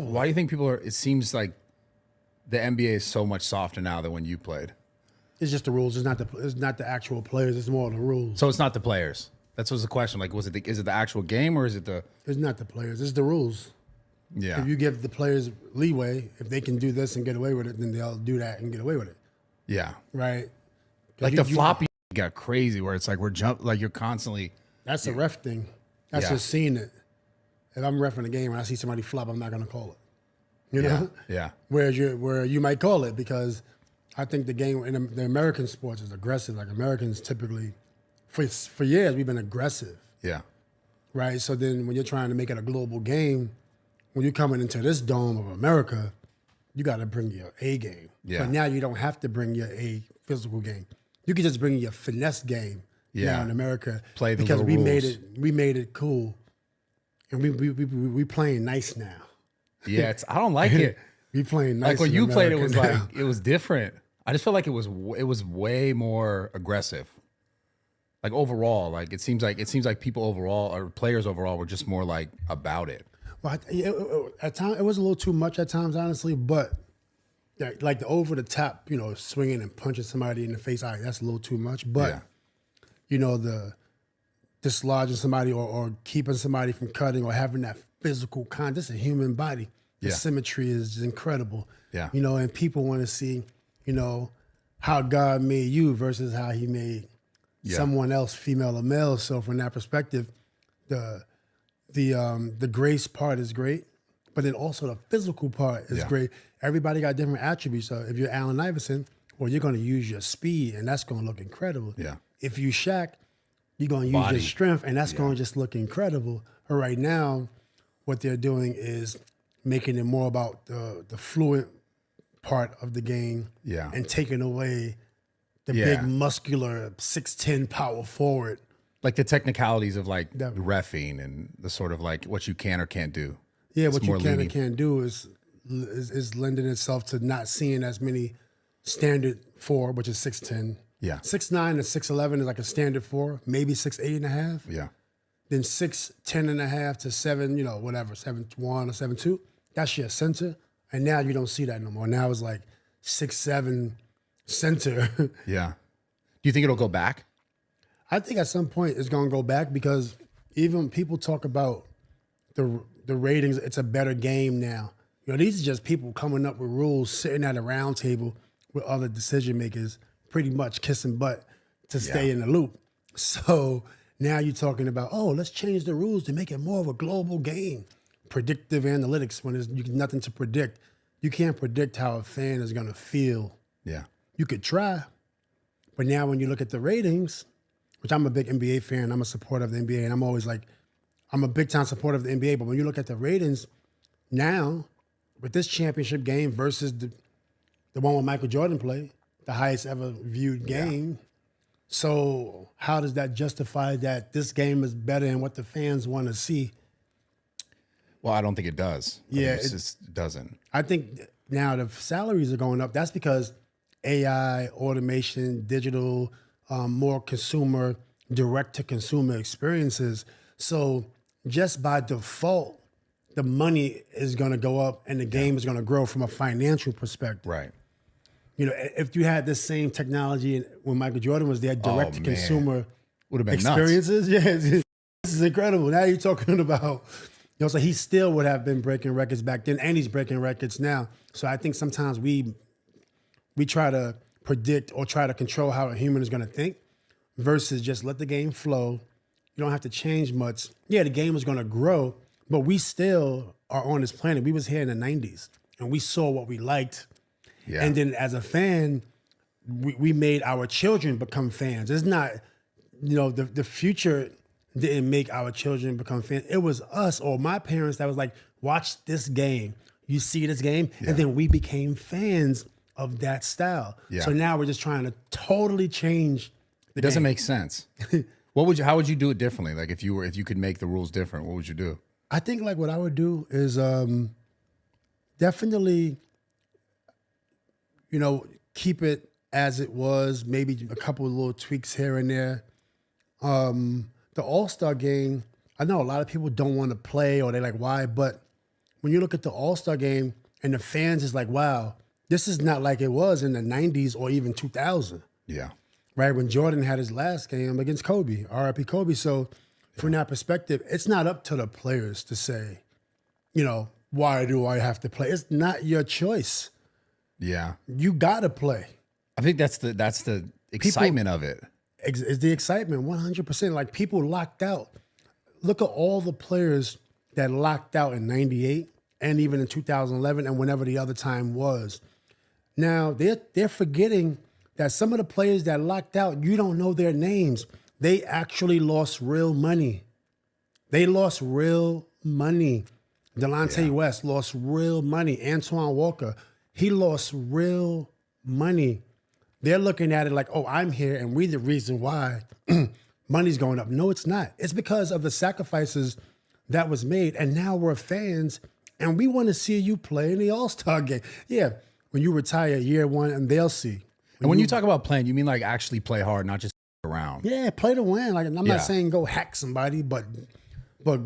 Why do you think people are? It seems like the NBA is so much softer now than when you played. It's just the rules. It's not the actual players. It's more the rules. So it's not the players. That's what's the question. Like, is it the actual game or is it the? It's not the players. It's the rules. Yeah. If you give the players leeway, if they can do this and get away with it, then they'll do that and get away with it. Yeah. Right. Like the floppy got crazy where it's like like you're constantly. That's a ref thing. That's just seeing it. If I'm reffing a game and I see somebody flop, I'm not going to call it. You know? Yeah. Where you might call it because I think the game in the American sports is aggressive. Like Americans typically, for years, we've been aggressive. Yeah. Right. So then when you're trying to make it a global game, when you're coming into this dome of America, you got to bring your A game. Yeah. But now you don't have to bring your A physical game. You can just bring your finesse game now in America. Play the because little rules. we made it cool. And we playing nice now. Yeah, I don't like it. We playing nice. Like when you played, it was now. like it was different. I just felt like it was way more aggressive. Like overall, like it seems like people overall or players overall were just more like about it. Well, at times it was a little too much at times, honestly. But like the over the top, swinging and punching somebody in the face, all right, that's a little too much. But the dislodging somebody or keeping somebody from cutting or having that physical this is a human body. The symmetry is incredible. Yeah. And people want to see, how God made you versus how he made someone else, female or male. So from that perspective, the grace part is great, but then also the physical part is great. Everybody got different attributes. So if you're Allen Iverson, well, you're going to use your speed, and that's going to look incredible. Yeah. If you Shaq, you're going to use your strength, and that's going to just look incredible. But right now, what they're doing is making it more about the fluid part of the game and taking away the big muscular 6'10" power forward. Like the technicalities of like reffing and the sort of like what you can or can't do. Yeah, what you can and can't do is lending itself to not seeing as many standard 4, which is 6'10". Yeah. 6'9" to 6'11" is like a standard 4, maybe 6'8" and a half. Yeah. Then 6'10" and a half to 7, whatever, 7'1" or 7'2", that's your center. And now you don't see that no more. Now it's like 6'7" center. Yeah. Do you think it'll go back? I think at some point it's going to go back because even people talk about the ratings. It's a better game now. These are just people coming up with rules, sitting at a round table with other decision makers, pretty much kissing butt to stay in the loop. So now you're talking about, let's change the rules to make it more of a global game. Predictive analytics, when there's nothing to predict. You can't predict how a fan is going to feel. Yeah. You could try, but now when you look at the ratings, which I'm a big NBA fan, I'm a supporter of the NBA, and I'm always like, I'm a big time supporter of the NBA, but when you look at the ratings now, with this championship game versus the one where Michael Jordan played, the highest ever viewed game. So how does that justify that this game is better than what the fans want to see? Well, I don't think it does. It just doesn't. I think now the salaries are going up. That's because AI, automation, digital, more consumer, direct-to-consumer experiences. So just by default, the money is going to go up and the game is going to grow from a financial perspective. Right. If you had this same technology when Michael Jordan was there, direct-to-consumer would have been experiences. Nuts. Yeah, this is incredible. Now you're talking about, so he still would have been breaking records back then, and he's breaking records now. So I think sometimes we try to predict or try to control how a human is going to think versus just let the game flow. You don't have to change much. Yeah, the game is going to grow, but we still are on this planet. We was here in the 90s, and we saw what we liked. Yeah. And then as a fan, we made our children become fans. It's not, the future didn't make our children become fans. It was us or my parents that was like, watch this game. You see this game? Yeah. And then we became fans of that style. Yeah. So now we're just trying to totally change the game. Doesn't make sense. How would you do it differently? Like if you could make the rules different, what would you do? I think like what I would do is definitely, keep it as it was, maybe a couple of little tweaks here and there. The All-Star game, I know a lot of people don't want to play or they're like, why? But when you look at the All-Star game and the fans is like, wow, this is not like it was in the 90s or even 2000. Yeah. Right? When Jordan had his last game against Kobe, RIP Kobe. So from that perspective, it's not up to the players to say, you know, why do I have to play? It's not your choice. Yeah. You got to play. I think that's the excitement of it. It's the excitement, 100%. Like people locked out. Look at all the players that locked out in 98 and even in 2011 and whenever the other time was. Now, they're forgetting that some of the players that locked out, you don't know their names. They actually lost real money. They lost real money. Delonte West lost real money. Antoine Walker, he lost real money. They're looking at it like, oh, I'm here and we're the reason why money's going up. No, it's not. It's because of the sacrifices that was made. And now we're fans and we want to see you play in the All-Star game. Yeah, when you retire year one and they'll see. When you talk about playing, you mean like actually play hard, not just around. Yeah, play to win. Like I'm not saying go hack somebody, but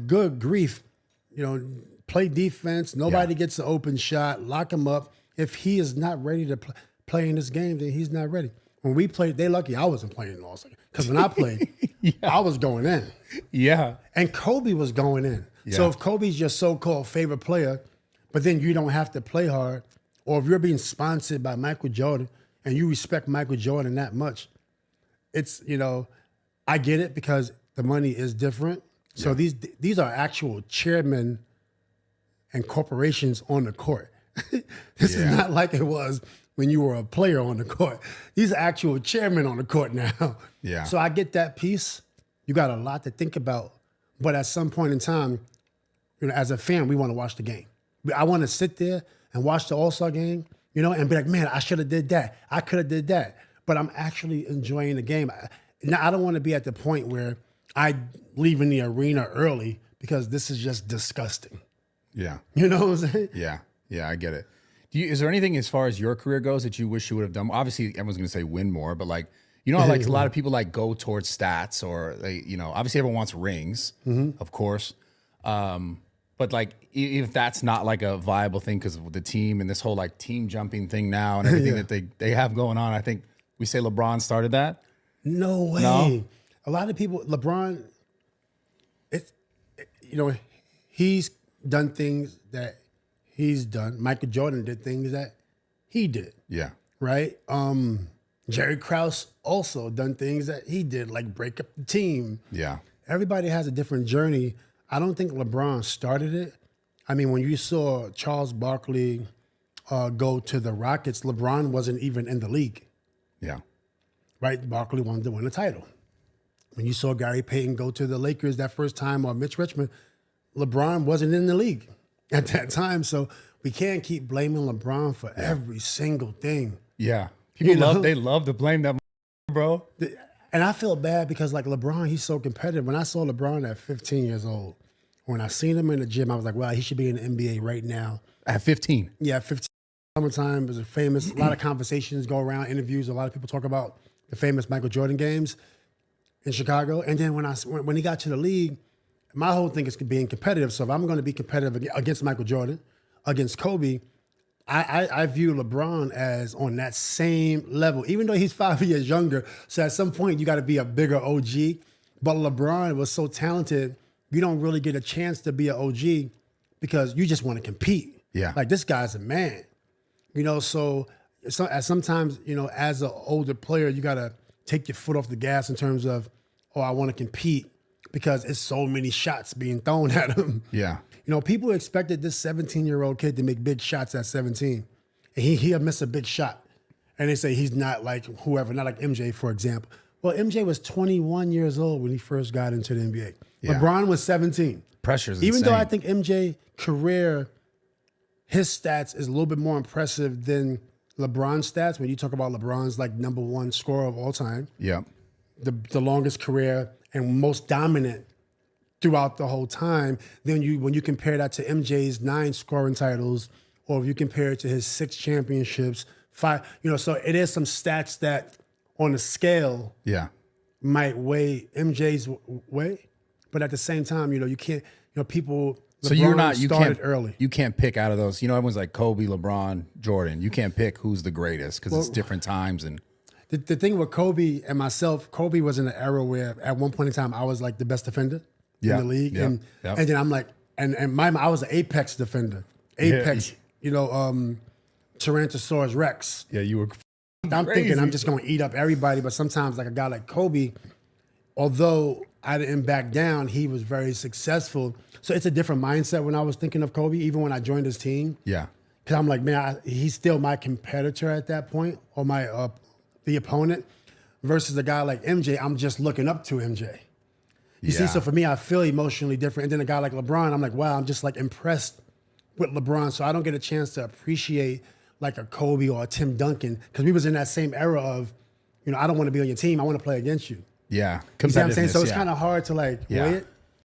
good grief, you know, play defense. Nobody gets an open shot. Lock him up. If he is not ready to play in this game, then he's not ready. When we played, they lucky I wasn't playing in All-Star because when I played, I was going in. Yeah, and Kobe was going in. Yeah. So if Kobe's your so-called favorite player, but then you don't have to play hard, or if you're being sponsored by Michael Jordan and you respect Michael Jordan that much, it's, you know, I get it because the money is different. So these are actual chairmen and corporations on the court. This is not like it was when you were a player on the court. These are actual chairmen on the court now. Yeah. So I get that piece. You got a lot to think about. But at some point in time, you know, as a fan, we want to watch the game. I want to sit there and watch the All-Star game, you know, and be like, man, I should have did that. I could have did that. But I'm actually enjoying the game. Now, I don't want to be at the point where I leave in the arena early because this is just disgusting. Yeah. You know what I'm saying? Yeah. Yeah, I get it. Is there anything as far as your career goes that you wish you would have done? Obviously, everyone's going to say win more, but like, you know, how, like a lot of people like go towards stats or they, you know, obviously everyone wants rings, of course. But like, if that's not like a viable thing because of the team and this whole like team jumping thing now and everything that they have going on, I think we say LeBron started that. No way. No? A lot of people, LeBron, you know, he's done things that he's done. Michael Jordan did things that he did. Yeah. Right? Jerry Krause also done things that he did, like break up the team. Yeah. Everybody has a different journey. I don't think LeBron started it. I mean, when you saw Charles Barkley go to the Rockets, LeBron wasn't even in the league. Yeah. Right? Barkley wanted to win a title. When you saw Gary Payton go to the Lakers that first time, or Mitch Richmond, LeBron wasn't in the league at that time. So we can't keep blaming LeBron for every single thing. Yeah. People they love to blame that, bro. And I feel bad because like LeBron, he's so competitive. When I saw LeBron at 15 years old, when I seen him in the gym, I was like, wow, he should be in the NBA right now. At 15. Yeah, 15. Summertime was a lot of conversations go around, interviews. A lot of people talk about the famous Michael Jordan games in Chicago. And then when he got to the league, my whole thing is being competitive. So if I'm going to be competitive against Michael Jordan, against Kobe, I view LeBron as on that same level, even though he's 5 years younger. So at some point, you got to be a bigger OG. But LeBron was so talented, you don't really get a chance to be an OG because you just want to compete. Yeah. Like, this guy's a man. You know, so sometimes, you know, as an older player, you got to take your foot off the gas in terms of, oh, I want to compete because it's so many shots being thrown at him. Yeah. You know, people expected this 17-year-old kid to make big shots at 17. And he'll miss a big shot. And they say he's not like whoever, not like MJ, for example. Well, MJ was 21 years old when he first got into the NBA. Yeah. LeBron was 17. Pressure's Even insane. though I think MJ career, his stats is a little bit more impressive than LeBron's stats. When you talk about LeBron's like #1 scorer of all time. Yeah. The longest career and most dominant throughout the whole time. Then when you compare that to MJ's 9 scoring titles, or if you compare it to his 6 championships, 5, you know, so it is some stats that on the scale might weigh MJ's way. But at the same time, you know, you can't, you know, people So you're LeBron not you started can't early. You can't pick out of those. You know, everyone's like Kobe, LeBron, Jordan. You can't pick who's the greatest because it's different times and. The thing with Kobe and myself, Kobe was in an era where at one point in time I was like the best defender in the league, and then I'm like, and I was an apex defender, apex, you know, Tyrannosaurus Rex. Yeah, you were. I'm thinking I'm just going to eat up everybody, but sometimes like a guy like Kobe, although I didn't back down, he was very successful. So it's a different mindset when I was thinking of Kobe, even when I joined his team. Yeah, because I'm like, man, he's still my competitor at that point, or my the opponent, versus a guy like MJ. I'm just looking up to MJ. You see, so for me, I feel emotionally different. And then a guy like LeBron, I'm like, wow, I'm just like impressed with LeBron. So I don't get a chance to appreciate like a Kobe or a Tim Duncan, because we was in that same era of, you know, I don't want to be on your team. I want to play against you. Yeah. You see what I'm saying? So it's kind of hard to like weigh it.